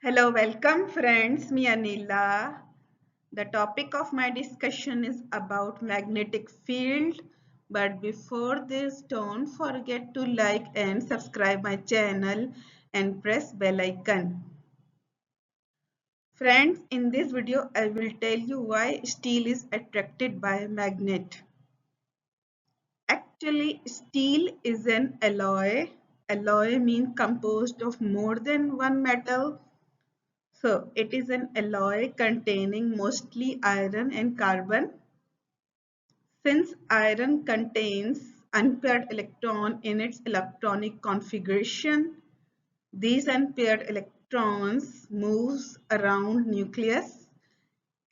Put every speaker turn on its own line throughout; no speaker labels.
Hello, welcome friends. Me Anila. The topic of my discussion is about magnetic field. But before this, don't forget to like and subscribe my channel and press bell icon. Friends, in this video, I will tell you why steel is attracted by a magnet. Actually, steel is an alloy. Alloy means composed of more than one metal. So it is an alloy containing mostly iron and carbon. Since iron contains unpaired electron in its electronic configuration, these unpaired electrons moves around nucleus,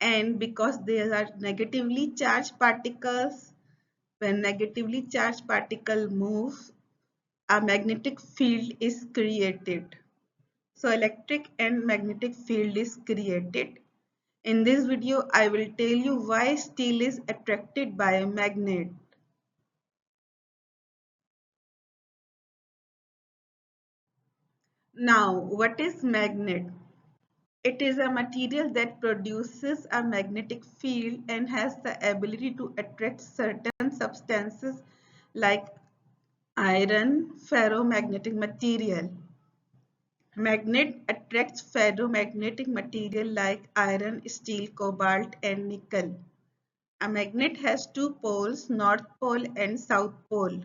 and because they are negatively charged particles, when negatively charged particle moves, a magnetic field is created. So electric and magnetic field is created. In this video, I will tell you why steel is attracted by a magnet. Now, what is magnet? It is a material that produces a magnetic field and has the ability to attract certain substances like iron, ferromagnetic material. Magnet attracts ferromagnetic material like iron, steel, cobalt, and nickel. A magnet has two poles, North Pole and South Pole.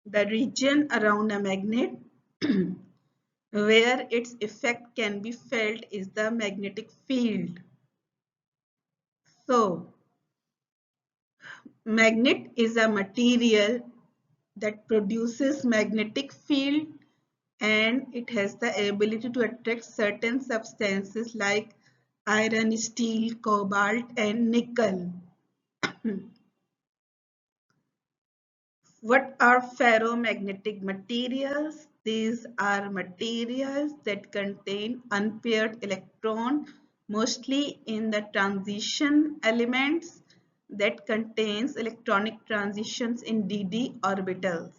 The region around a magnet where its effect can be felt is the magnetic field. So, magnet is a material that produces magnetic field and it has the ability to attract certain substances like iron, steel, cobalt and nickel. What are ferromagnetic materials? These are materials that contain unpaired electron, mostly in the transition elements that contains electronic transitions in dd orbitals.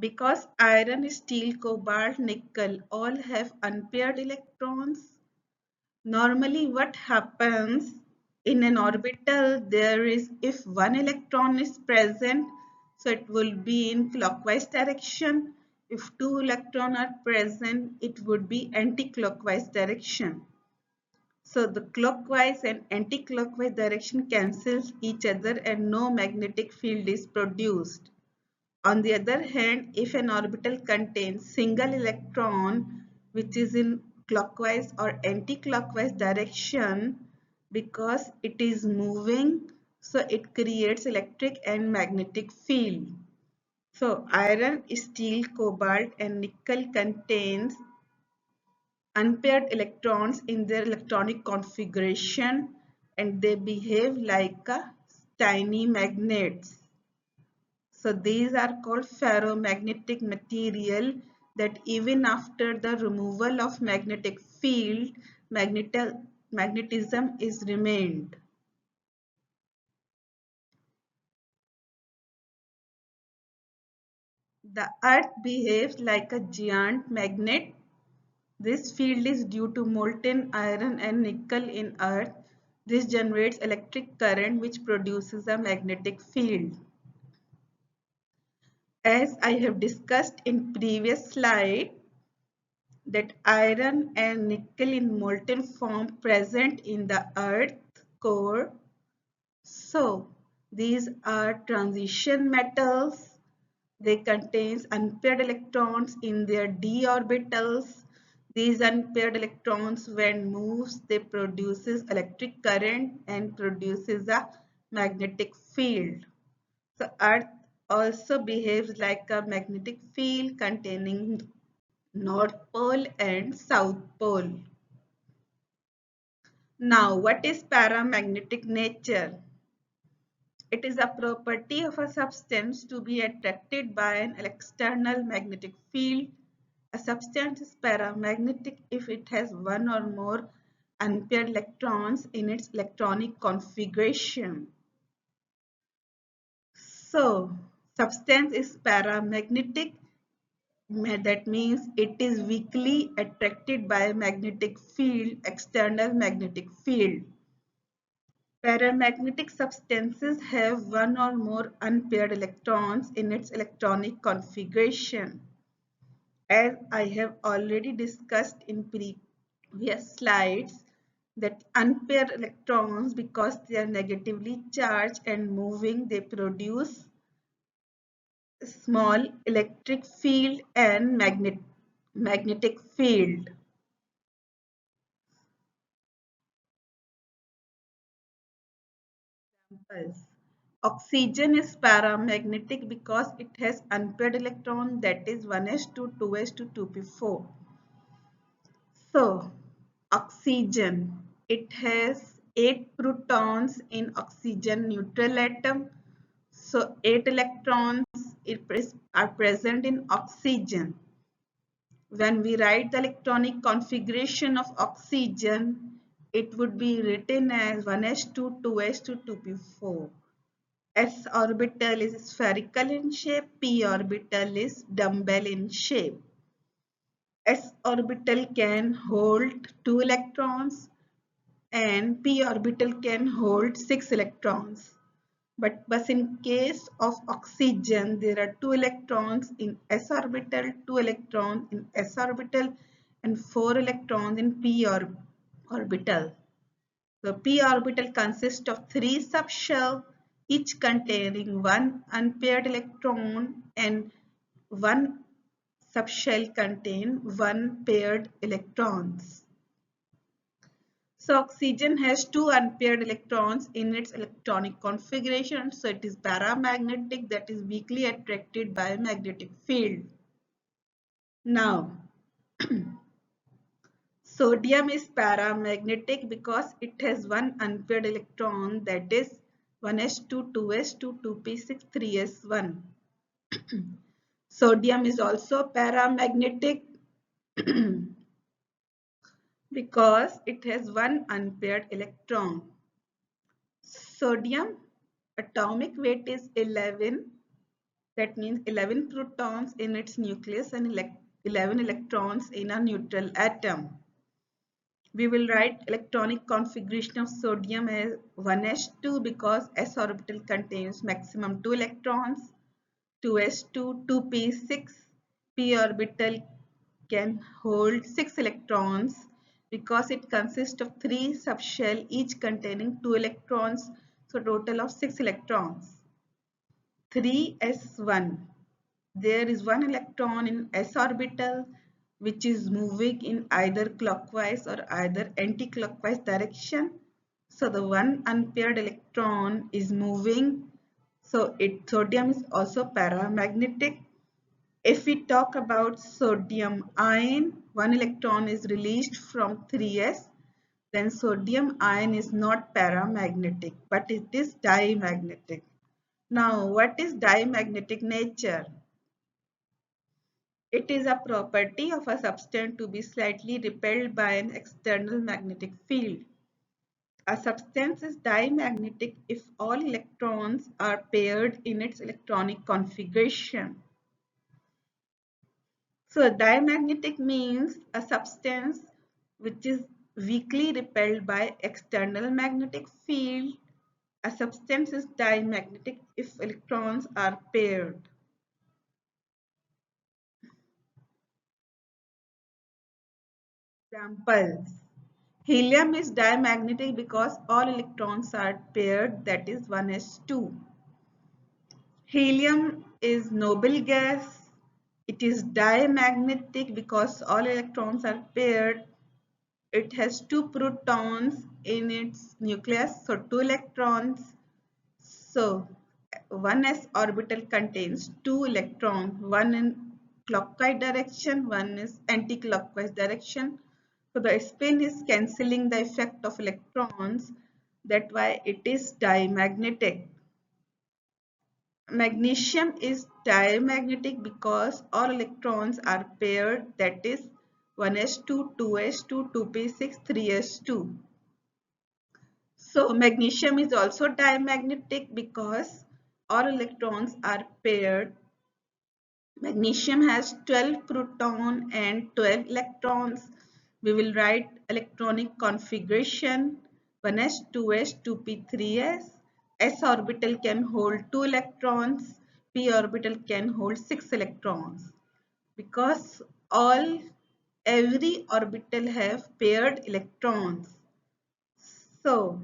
Because iron, steel, cobalt, nickel all have unpaired electrons, normally what happens in an orbital, there is, if one electron is present, so it will be in clockwise direction. If two electrons are present, it would be anti-clockwise direction. So the clockwise and anti-clockwise direction cancels each other and no magnetic field is produced. On the other hand, if an orbital contains single electron which is in clockwise or anti-clockwise direction, because it is moving, so it creates electric and magnetic field. So iron, steel, cobalt and nickel contains unpaired electrons in their electronic configuration and they behave like tiny magnets. So these are called ferromagnetic material that even after the removal of magnetic field, magnetism is remained. The earth behaves like a giant magnet. This field is due to molten iron and nickel in earth. This generates electric current which produces a magnetic field. As I have discussed in previous slide, that iron and nickel in molten form present in the earth core. So these are transition metals. They contain unpaired electrons in their d orbitals. These unpaired electrons when moves, they produces electric current and produces a magnetic field. So earth also behaves like a magnetic field containing North Pole and South Pole. Now, what is paramagnetic nature? It is a property of a substance to be attracted by an external magnetic field. A substance is paramagnetic if it has one or more unpaired electrons in its electronic configuration. So, substance is paramagnetic That means it is weakly attracted by a magnetic field, external magnetic field. Paramagnetic substances have one or more unpaired electrons in its electronic configuration. As I have already discussed in previous slides, that unpaired electrons, because they are negatively charged and moving, they produce small electric field and magnetic field. Examples. Oxygen is paramagnetic because it has unpaired electron, that is 1s2, 2s2, 2p4. So, oxygen, it has 8 protons in oxygen neutral atom. So, 8 electrons are present in oxygen. When we write the electronic configuration of oxygen, it would be written as 1s2, 2s2, 2p4. S orbital is spherical in shape, p orbital is dumbbell in shape. S orbital can hold 2 electrons and p orbital can hold 6 electrons. But in case of oxygen, there are 2 electrons in s orbital, 2 electrons in s orbital, and 4 electrons in p orbital. The p orbital consists of 3 subshells, each containing one unpaired electron, and one subshell contains one paired electrons. So oxygen has 2 unpaired electrons in its electronic configuration, so it is paramagnetic, that is weakly attracted by a magnetic field. Now, sodium is paramagnetic because it has one unpaired electron, that is 1s2, 2s2, 2p6, 3s1. Sodium is also paramagnetic because it has one unpaired electron. Sodium atomic weight is 11. That means 11 protons in its nucleus and 11 electrons in a neutral atom. We will write electronic configuration of sodium as 1s2 because s orbital contains maximum 2 electrons, 2s2, 2p6, p orbital can hold 6 electrons because it consists of 3 subshell each containing 2 electrons, so total of 6 electrons. 3s1. There is one electron in s orbital which is moving in either clockwise or either anti-clockwise direction. So the one unpaired electron is moving. So sodium is also paramagnetic. If we talk about sodium ion, one electron is released from 3s, then sodium ion is not paramagnetic, but it is diamagnetic. Now, what is diamagnetic nature? It is a property of a substance to be slightly repelled by an external magnetic field. A substance is diamagnetic if all electrons are paired in its electronic configuration. So diamagnetic means a substance which is weakly repelled by external magnetic field. A substance is diamagnetic if electrons are paired. Examples. Helium is diamagnetic because all electrons are paired, that is 1s2. Helium is noble gas. It is diamagnetic because all electrons are paired. It has 2 protons in its nucleus, so 2 electrons. So 1s orbital contains 2 electrons, one in clockwise direction, one is anti-clockwise direction. So the spin is cancelling the effect of electrons. That's why it is diamagnetic. Magnesium is diamagnetic because all electrons are paired, that is 1s2, 2s2, 2p6, 3s2. So magnesium is also diamagnetic because all electrons are paired. Magnesium has 12 proton and 12 electrons. We will write electronic configuration 1s, 2s, 2p, 3s. S orbital can hold 2 electrons. P orbital can hold 6 electrons. Because every orbital have paired electrons. So,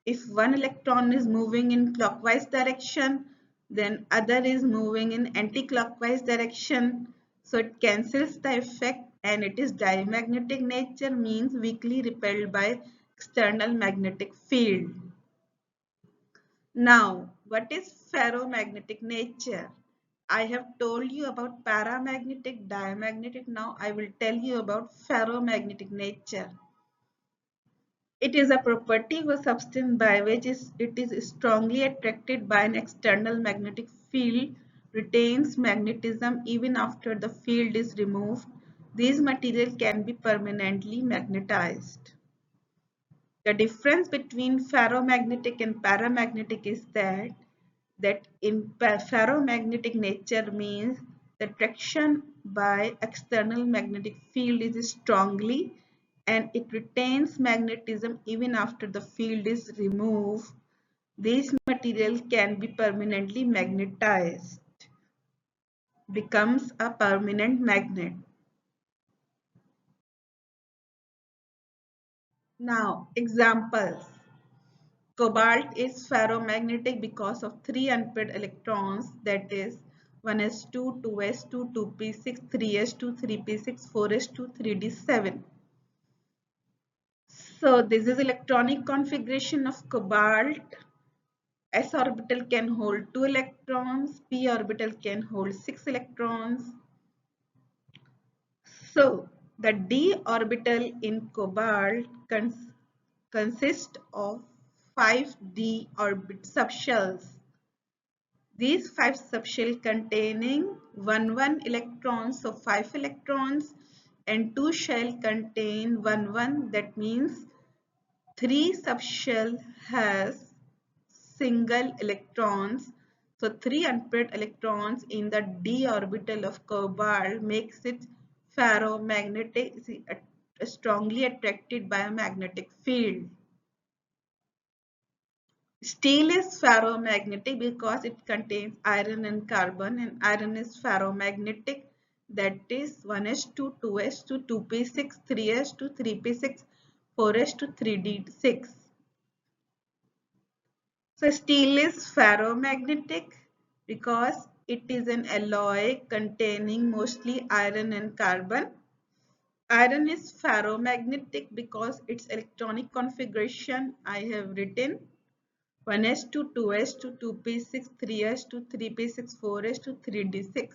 if one electron is moving in clockwise direction, then other is moving in anti-clockwise direction. So it cancels the effect and it is diamagnetic nature, means weakly repelled by external magnetic field. Now, what is ferromagnetic nature? I have told you about paramagnetic, diamagnetic. Now I will tell you about ferromagnetic nature. It is a property of a substance by which it is strongly attracted by an external magnetic field, retains magnetism even after the field is removed. These materials can be permanently magnetized. The difference between ferromagnetic and paramagnetic is that in ferromagnetic nature means the attraction by external magnetic field is strongly and it retains magnetism even after the field is removed. This material can be permanently magnetized, becomes a permanent magnet. Now, examples. Cobalt is ferromagnetic because of 3 unpaired electrons, that is 1s2, 2s2, 2p6, 3s2, 3p6, 4s2, 3d7. So this is electronic configuration of cobalt. S orbital can hold 2 electrons, p orbital can hold 6 electrons. So the d orbital in cobalt consists of 5d orbit subshells. These 5 subshells containing 1 electrons, so 5 electrons, and 2 shell contain 1 that means 3 subshell has single electrons. So 3 unpaired electrons in the d orbital of cobalt makes it ferromagnetic, strongly attracted by a magnetic field. Steel is ferromagnetic because it contains iron and carbon, and iron is ferromagnetic, that is 1s2, 2s2, 2p6, 3s2, 3p6, 4s2, 3d6. So steel is ferromagnetic because it is an alloy containing mostly iron and carbon. Iron is ferromagnetic because its electronic configuration I have written 1s2, 2s2, 2p6, 3s2, 3p6, 4s2, 3d6.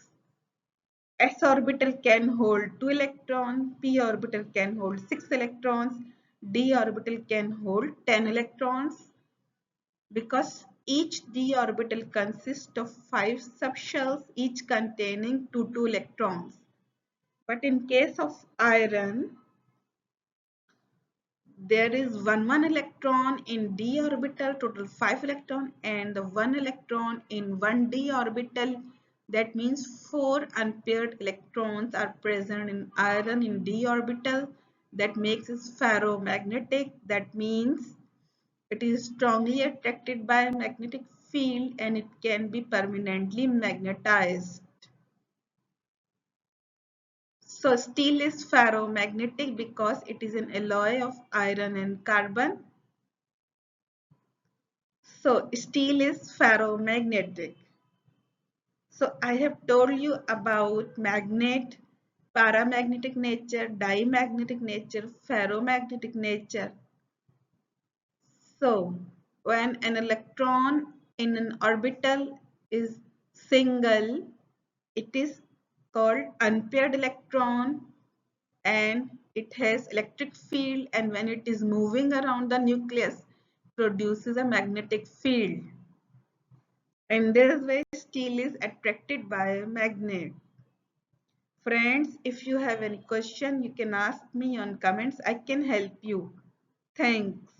S orbital can hold 2 electrons, p orbital can hold 6 electrons, d orbital can hold 10 electrons. Because each d orbital consists of 5 subshells, each containing 2 electrons. But in case of iron, there is one electron in d orbital, total 5 electron, and the 1 electron in 1d orbital. That means 4 unpaired electrons are present in iron in d orbital. That makes it ferromagnetic. That means it is strongly attracted by a magnetic field and it can be permanently magnetized. So steel is ferromagnetic because it is an alloy of iron and carbon. So steel is ferromagnetic. So I have told you about magnet, paramagnetic nature, diamagnetic nature, ferromagnetic nature. So when an electron in an orbital is single, it is called unpaired electron and it has electric field, and when it is moving around the nucleus produces a magnetic field. In this way, steel is attracted by a magnet. Friends, if you have any question, you can ask me on comments. I can help you. Thanks.